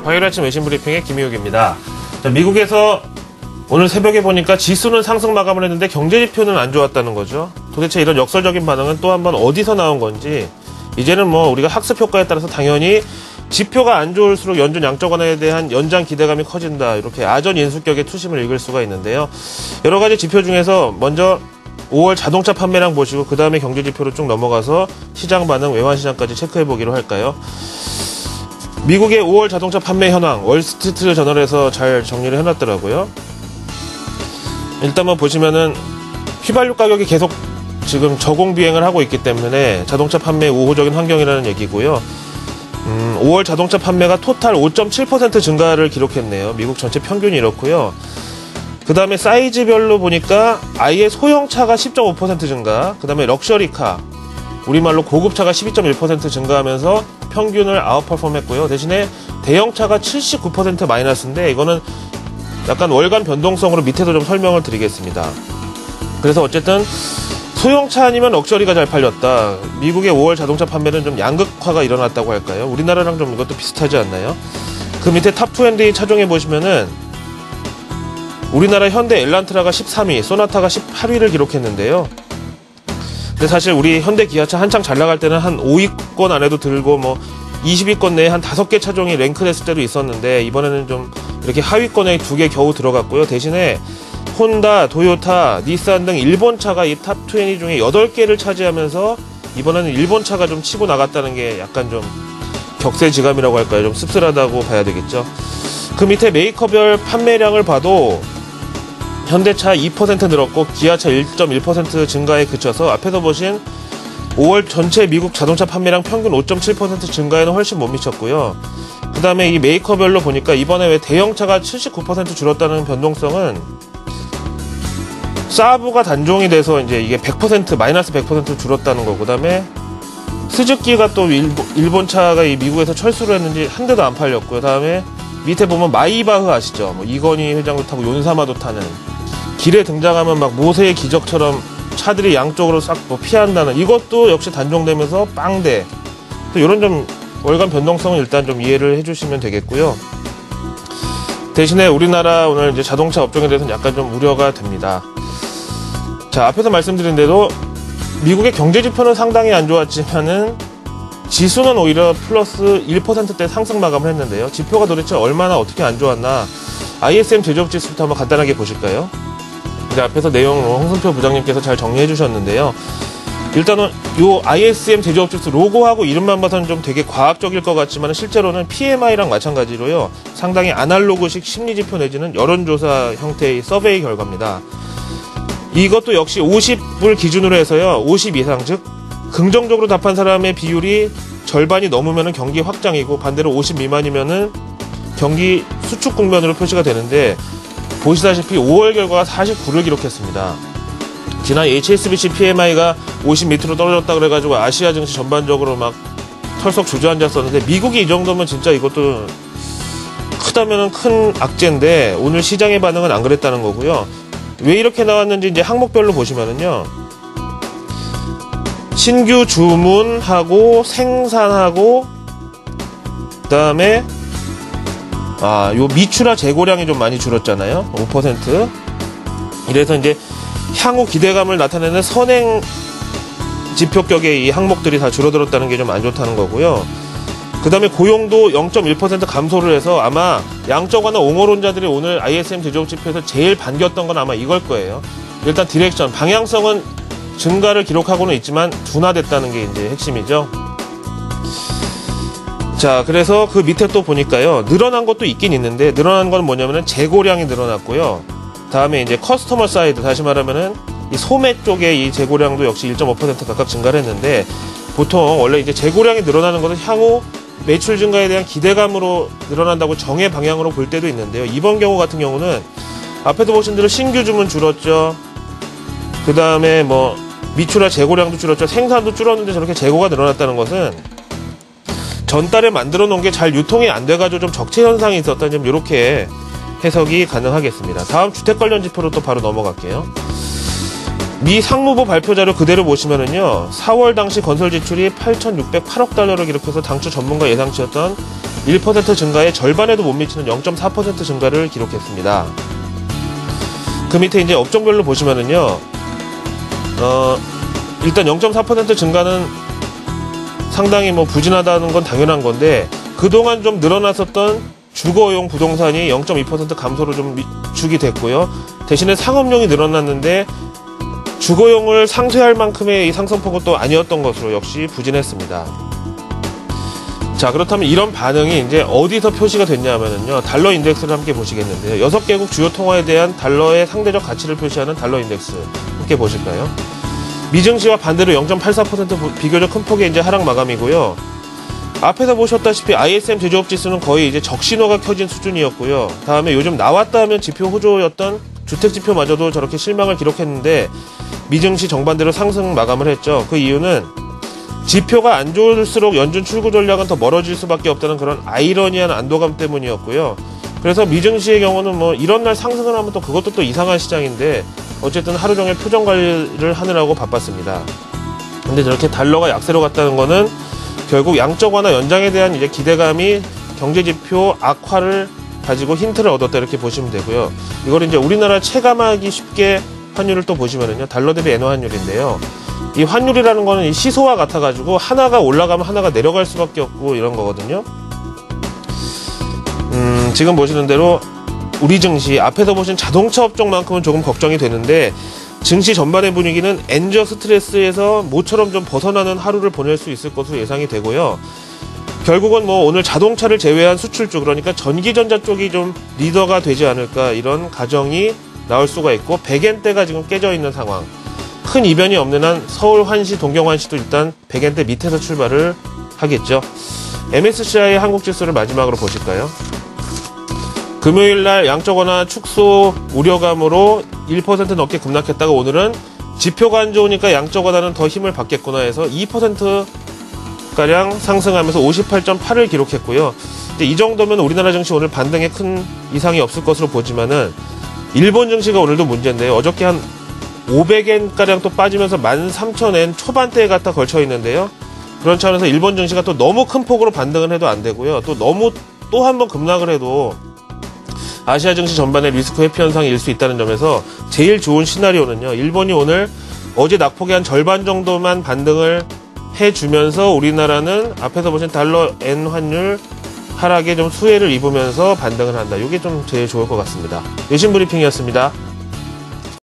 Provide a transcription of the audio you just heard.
화요일 아침 외신 브리핑의 김희욱입니다. 자, 미국에서 오늘 새벽에 보니까 지수는 상승 마감을 했는데 경제지표는 안 좋았다는 거죠. 도대체 이런 역설적인 반응은 또 한 번 어디서 나온 건지, 이제는 뭐 우리가 학습 효과에 따라서 당연히 지표가 안 좋을수록 연준 양적 완화에 대한 연장 기대감이 커진다, 이렇게 아전 인수격의 투심을 읽을 수가 있는데요. 여러 가지 지표 중에서 먼저 5월 자동차 판매량 보시고 그 다음에 경제지표로 쭉 넘어가서 시장 반응, 외환시장까지 체크해보기로 할까요? 미국의 5월 자동차 판매 현황, 월스트리트 저널에서 잘 정리를 해놨더라고요. 일단 뭐 보시면은 휘발유 가격이 계속 지금 저공 비행을 하고 있기 때문에 자동차 판매에 우호적인 환경이라는 얘기고요. 5월 자동차 판매가 토탈 5.7% 증가를 기록했네요. 미국 전체 평균이 이렇고요. 그 다음에 사이즈별로 보니까 아예 소형차가 10.5% 증가, 그 다음에 럭셔리카, 우리말로 고급차가 12.1% 증가하면서 평균을 아웃퍼폼 했고요. 대신에 대형차가 79% 마이너스인데, 이거는 약간 월간 변동성으로 밑에서 좀 설명을 드리겠습니다. 그래서 어쨌든 소형차 아니면 럭셔리가 잘 팔렸다. 미국의 5월 자동차 판매는 좀 양극화가 일어났다고 할까요? 우리나라랑 좀 이것도 비슷하지 않나요? 그 밑에 탑20 차종해 보시면은 우리나라 현대 엘란트라가 13위, 소나타가 18위를 기록했는데요. 근데 사실 우리 현대 기아차 한창 잘 나갈 때는 한 5위권 안에도 들고 뭐 20위권 내에 한 5개 차종이 랭크됐을 때도 있었는데, 이번에는 좀 이렇게 하위권에 2개 겨우 들어갔고요. 대신에 혼다, 도요타, 닛산 등 일본 차가 이 탑20 중에 8개를 차지하면서 이번에는 일본 차가 좀 치고 나갔다는 게 약간 좀 격세지감이라고 할까요? 좀 씁쓸하다고 봐야 되겠죠. 그 밑에 메이커별 판매량을 봐도 현대차 2% 늘었고 기아차 1.1% 증가에 그쳐서 앞에서 보신 5월 전체 미국 자동차 판매량 평균 5.7% 증가에는 훨씬 못 미쳤고요. 그 다음에 이 메이커별로 보니까 이번에 왜 대형차가 79% 줄었다는 변동성은 사브가 단종이 돼서 이제 이게 100% 마이너스 100% 줄었다는 거고, 그 다음에 스즈키가 또 일본 차가 이 미국에서 철수를 했는지 한 대도 안 팔렸고요. 그 다음에 밑에 보면 마이바흐 아시죠? 뭐 이건희 회장도 타고 윤사마도 타는, 길에 등장하면 막 모세의 기적처럼 차들이 양쪽으로 싹 뭐 피한다는, 이것도 역시 단종되면서 빵대. 또 이런 좀 월간 변동성은 일단 좀 이해를 해주시면 되겠고요. 대신에 우리나라 오늘 이제 자동차 업종에 대해서는 약간 좀 우려가 됩니다. 자, 앞에서 말씀드린 대로 미국의 경제지표는 상당히 안 좋았지만은 지수는 오히려 플러스 1%대 상승 마감을 했는데요. 지표가 도대체 얼마나 어떻게 안 좋았나, ISM 제조업 지수부터 한번 간단하게 보실까요? 이제 앞에서 내용을 홍승표 부장님께서 잘 정리해 주셨는데요. 일단은 요 ISM 제조업 지수 로고하고 이름만 봐서는 좀 되게 과학적일 것 같지만 실제로는 PMI랑 마찬가지로요, 상당히 아날로그식 심리지표 내지는 여론조사 형태의 서베이 결과입니다. 이것도 역시 50을 기준으로 해서요, 50 이상, 즉 긍정적으로 답한 사람의 비율이 절반이 넘으면 경기 확장이고, 반대로 50 미만이면은 경기 수축 국면으로 표시가 되는데, 보시다시피 5월 결과가 49를 기록했습니다. 지난 HSBC PMI가 50 밑으로 떨어졌다 그래가지고 아시아 증시 전반적으로 막 털썩 주저앉았었는데, 미국이 이 정도면 진짜 이것도 크다면은 큰 악재인데 오늘 시장의 반응은 안 그랬다는 거고요. 왜 이렇게 나왔는지 이제 항목별로 보시면은요, 신규 주문하고 생산하고 그 다음에 요 미출하 재고량이 좀 많이 줄었잖아요. 5%. 이래서 이제 향후 기대감을 나타내는 선행 지표격의 이 항목들이 다 줄어들었다는 게 좀 안 좋다는 거고요. 그 다음에 고용도 0.1% 감소를 해서 아마 양적 완화 옹호론자들이 오늘 ISM 제조업 지표에서 제일 반겼던 건 아마 이걸 거예요. 일단 디렉션, 방향성은 증가를 기록하고는 있지만 둔화됐다는 게 이제 핵심이죠. 자, 그래서 그 밑에 또 보니까요, 늘어난 것도 있긴 있는데, 늘어난 건 뭐냐면은 재고량이 늘어났고요. 다음에 이제 커스터머 사이드, 다시 말하면은 이 소매 쪽에 이 재고량도 역시 1.5% 각각 증가를 했는데, 보통 원래 이제 재고량이 늘어나는 것은 향후 매출 증가에 대한 기대감으로 늘어난다고 정의 방향으로 볼 때도 있는데요. 이번 경우 같은 경우는 앞에도 보신 대로 신규 주문 줄었죠. 그 다음에 뭐 미출하 재고량도 줄었죠. 생산도 줄었는데 저렇게 재고가 늘어났다는 것은 전달에 만들어 놓은 게 잘 유통이 안 돼가지고 좀 적체 현상이 있었다, 좀 이렇게 해석이 가능하겠습니다. 다음 주택 관련 지표로 또 바로 넘어갈게요. 미 상무부 발표 자료 그대로 보시면은요, 4월 당시 건설 지출이 8,608억 달러를 기록해서 당초 전문가 예상치였던 1% 증가에 절반에도 못 미치는 0.4% 증가를 기록했습니다. 그 밑에 이제 업종별로 보시면은요, 일단 0.4% 증가는 상당히 뭐 부진하다는 건 당연한 건데, 그동안 좀 늘어났었던 주거용 부동산이 0.2% 감소로 좀 위축이 됐고요. 대신에 상업용이 늘어났는데, 주거용을 상쇄할 만큼의 이 상승폭은 또 아니었던 것으로 역시 부진했습니다. 자, 그렇다면 이런 반응이 이제 어디서 표시가 됐냐면요, 달러 인덱스를 함께 보시겠는데요. 6개국 주요 통화에 대한 달러의 상대적 가치를 표시하는 달러 인덱스 함께 보실까요? 미증시와 반대로 0.84% 비교적 큰 폭의 이제 하락 마감이고요. 앞에서 보셨다시피 ISM 제조업 지수는 거의 이제 적신호가 켜진 수준이었고요. 다음에 요즘 나왔다 하면 지표 호조였던 주택 지표마저도 저렇게 실망을 기록했는데, 미증시 정반대로 상승 마감을 했죠. 그 이유는 지표가 안 좋을수록 연준 출구 전략은 더 멀어질 수밖에 없다는 그런 아이러니한 안도감 때문이었고요. 그래서 미증시의 경우는 뭐 이런 날 상승을 하면 또 그것도 또 이상한 시장인데, 어쨌든 하루 종일 표정 관리를 하느라고 바빴습니다. 근데 저렇게 달러가 약세로 갔다는 거는 결국 양적 완화 연장에 대한 이제 기대감이 경제지표 악화를 가지고 힌트를 얻었다, 이렇게 보시면 되고요. 이걸 이제 우리나라 체감하기 쉽게 환율을 또 보시면은요, 달러 대비 엔화 환율인데요. 이 환율이라는 거는 이 시소와 같아가지고 하나가 올라가면 하나가 내려갈 수밖에 없고 이런 거거든요. 지금 보시는 대로 우리 증시 앞에서 보신 자동차 업종만큼은 조금 걱정이 되는데, 증시 전반의 분위기는 엔저 스트레스에서 모처럼 좀 벗어나는 하루를 보낼 수 있을 것으로 예상이 되고요. 결국은 뭐 오늘 자동차를 제외한 수출주, 그러니까 전기전자 쪽이 좀 리더가 되지 않을까, 이런 가정이 나올 수가 있고, 100엔대가 지금 깨져 있는 상황. 큰 이변이 없는 한 서울 환시, 동경 환시도 일단 100엔대 밑에서 출발을 하겠죠. MSCI 한국 지수를 마지막으로 보실까요? 금요일날 양적 완화 축소 우려감으로 1% 넘게 급락했다가 오늘은 지표가 안 좋으니까 양적 완화는 더 힘을 받겠구나 해서 2%가량 상승하면서 58.8을 기록했고요. 이제 이 정도면 우리나라 증시 오늘 반등에 큰 이상이 없을 것으로 보지만은, 일본 증시가 오늘도 문제인데요. 어저께 한 500엔가량 또 빠지면서 13,000엔 초반대에 갖다 걸쳐 있는데요. 그런 차원에서 일본 증시가 또 너무 큰 폭으로 반등을 해도 안 되고요. 또 너무 또 한 번 급락을 해도 아시아 증시 전반의 리스크 회피 현상이 일 수 있다는 점에서 제일 좋은 시나리오는요, 일본이 오늘 어제 낙폭의 한 절반 정도만 반등을 해주면서 우리나라는 앞에서 보신 달러 엔 환율 하락에 좀 수혜를 입으면서 반등을 한다. 이게 좀 제일 좋을 것 같습니다. 외신 브리핑이었습니다.